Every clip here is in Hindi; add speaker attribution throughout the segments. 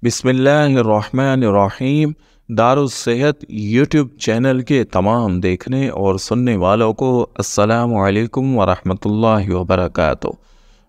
Speaker 1: बिस्मिल्लाहिर्रहमानिर्रहीम। दारुस्सेहत यूट्यूब चैनल के तमाम देखने और सुनने वालों को अस्सलामु अलैकुम वरहमतुल्लाहि वबरकातुहू।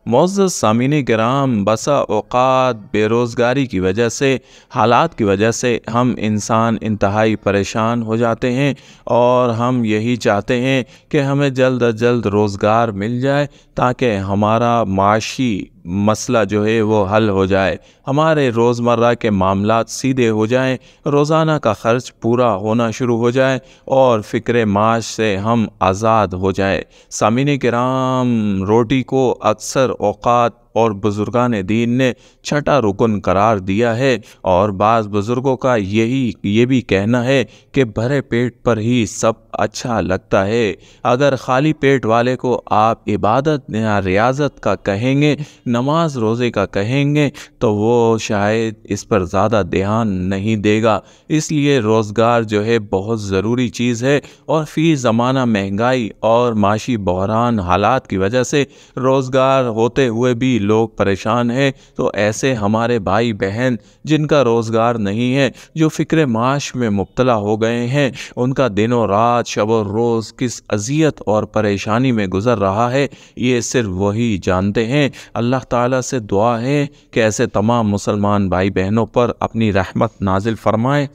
Speaker 1: मुअज़्ज़ज़ सामीन किराम, बसा औक़ात बेरोज़गारी की वजह से, हालात की वजह से हम इंसान इंतहाई परेशान हो जाते हैं और हम यही चाहते हैं कि हमें जल्द अज जल्द रोज़गार मिल जाए ताकि हमारा माशी मसला जो है वो हल हो जाए, हमारे रोज़मर्रा के मामलात सीधे हो जाएं, रोज़ाना का ख़र्च पूरा होना शुरू हो जाए और फ़िक्र माश से हम आज़ाद हो जाए। सामीन किराम, रोटी को अक्सर औक़ात और बुज़ुर्गान दीन ने छठा रुकन करार दिया है और बाज़ बुज़ुर्गों का ये भी कहना है कि भरे पेट पर ही सब अच्छा लगता है। अगर खाली पेट वाले को आप इबादत या रियाज़त का कहेंगे, नमाज रोज़े का कहेंगे, तो वो शायद इस पर ज़्यादा ध्यान नहीं देगा। इसलिए रोज़गार जो है बहुत ज़रूरी चीज़ है और फ़ी ज़माना महंगाई और माशी बहरान हालात की वजह से रोज़गार होते हुए भी लोग परेशान हैं। तो ऐसे हमारे भाई बहन जिनका रोज़गार नहीं है, जो फ़िक्र माश में मुब्तला हो गए हैं, उनका दिनों रात शब और रोज़ किस अज़ियत और परेशानी में गुज़र रहा है, ये सिर्फ वही जानते हैं। अल्लाह ताला से दुआ है कि ऐसे तमाम मुसलमान भाई बहनों पर अपनी रहमत नाजिल फ़रमाए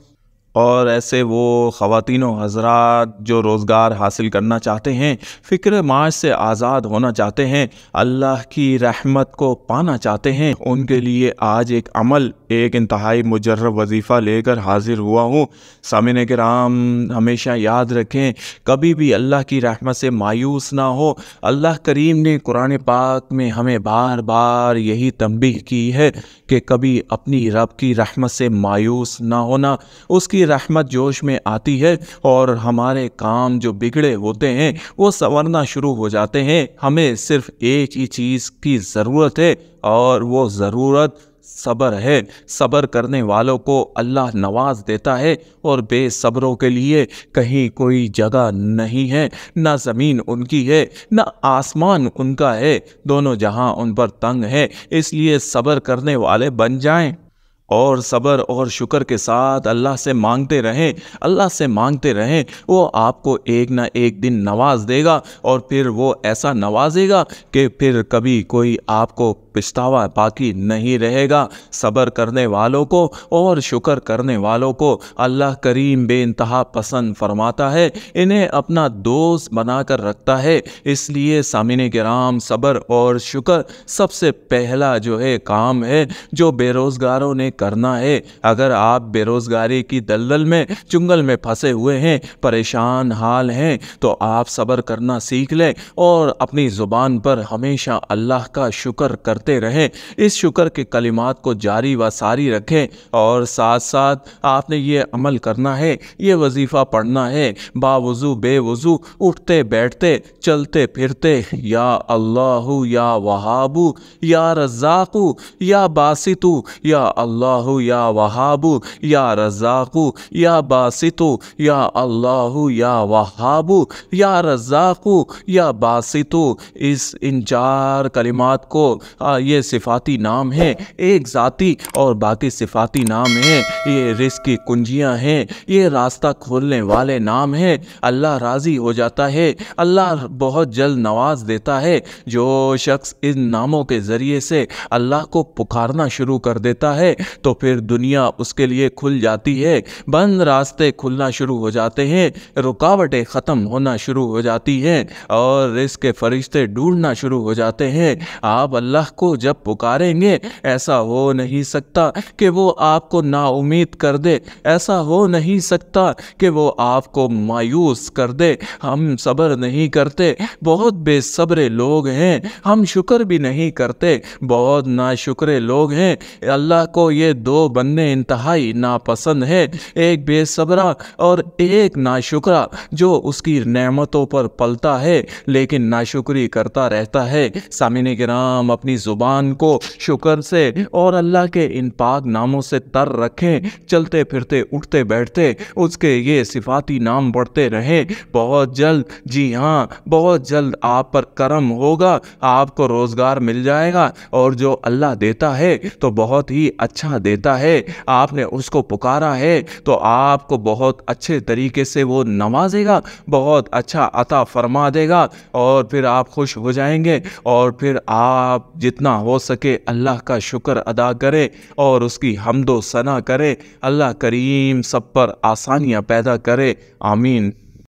Speaker 1: और ऐसे वो ख़वातीनो हज़रात जो रोज़गार हासिल करना चाहते हैं, फ़िक्र माश से आज़ाद होना चाहते हैं, अल्लाह की रहमत को पाना चाहते हैं, उनके लिए आज एक अमल, एक इंतहाई मुजर्रब वजीफ़ा लेकर हाज़िर हुआ हूँ। सामीन किराम, हमेशा याद रखें, कभी भी अल्लाह की रहमत से मायूस ना हो। अल्लाह करीम ने कुरान पाक में हमें बार बार यही तंबीह की है कि कभी अपनी रब की रहमत से मायूस ना होना। उसकी रहमत जोश में आती है और हमारे काम जो बिगड़े होते हैं वो संवरना शुरू हो जाते हैं। हमें सिर्फ एक ही चीज़ की ज़रूरत है और वो ज़रूरत सब्र है। सब्र करने वालों को अल्लाह नवाज देता है और बेसब्रों के लिए कहीं कोई जगह नहीं है। ना ज़मीन उनकी है, ना आसमान उनका है, दोनों जहां उन पर तंग है। इसलिए सब्र करने वाले बन जाएं और सब्र और शुक्र के साथ अल्लाह से मांगते रहें, अल्लाह से मांगते रहें। वो आपको एक ना एक दिन नवाज देगा और फिर वो ऐसा नवाजेगा कि फिर कभी कोई आपको पछतावा बाकी नहीं रहेगा। सब्र करने वालों को और शुक्र करने वालों को अल्लाह करीम बेइंतहा पसंद फरमाता है, इन्हें अपना दोस्त बनाकर रखता है। इसलिए सामीन किराम, सब्र और शुक्र सबसे पहला जो है काम है जो बेरोज़गारों ने करना है। अगर आप बेरोज़गारी की दलदल में, चुंगल में फंसे हुए हैं, परेशान हाल हैं, तो आप सब्र करना सीख लें और अपनी ज़ुबान पर हमेशा अल्लाह का शुक्र करते रहें। इस शुक्र के कलिमात को जारी व सारी रखें और साथ साथ आपने ये अमल करना है, ये वजीफ़ा पढ़ना है, बावुज़ू बेवुज़ू, उठते बैठते, चलते फिरते, या अल्लाहु या वहाबू या रज़्ज़ाक़ू या बासितू, या अल्लाहु या वहाबू या रज़्ज़ाक़ू या बासितू, या अल्लाहु या वहाबू या रज़्ज़ाक़ू या बासितू। इन चार कलिमात को ये सिफाती नाम है, एक ज़ाती और बाकी सिफाती नाम है। ये रिज़्क़ की कुंजियाँ हैं, ये रास्ता खोलने वाले नाम हैं। अल्लाह राज़ी हो जाता है, अल्लाह बहुत जल्द नवाज देता है। जो शख्स इन नामों के ज़रिए से अल्लाह को पुकारना शुरू कर देता है तो फिर दुनिया उसके लिए खुल जाती है, बंद रास्ते खुलना शुरू हो जाते हैं, रुकावटें ख़त्म होना शुरू हो जाती हैं और रिज़्क़ के फरिश्ते ढूंढना शुरू हो जाते हैं। आप अल्लाह को जब पुकारेंगे, ऐसा हो नहीं सकता कि वो आपको नाउमीद कर दे, ऐसा हो नहीं सकता कि वो आपको मायूस कर दे। हम सब्र नहीं करते, बहुत बेसब्रे लोग हैं। हम शुक्र भी नहीं करते, बहुत नाशुक्रे लोग हैं। अल्लाह को ये दो बंदे इंतहाई नापसंद है, एक बेसब्रा और एक नाशुक्रा जो उसकी नेमतों पर पलता है लेकिन नाशुक्री करता रहता है। सामीन किराम, अपनी ज़ुबान को शुक्र से और अल्लाह के इन पाक नामों से तर रखें, चलते फिरते उठते बैठते उसके ये सिफाती नाम बढ़ते रहें। बहुत जल्द, जी हाँ, बहुत जल्द आप पर करम होगा, आपको रोज़गार मिल जाएगा। और जो अल्लाह देता है तो बहुत ही अच्छा देता है। आपने उसको पुकारा है तो आपको बहुत अच्छे तरीके से वो नवाजेगा, बहुत अच्छा अता फरमा देगा और फिर आप खुश हो जाएंगे। और फिर आप जितना हो सके अल्लाह का शुक्र अदा करें और उसकी हम्दो सना करें। अल्लाह करीम सब पर आसानियाँ पैदा करे। आमीन।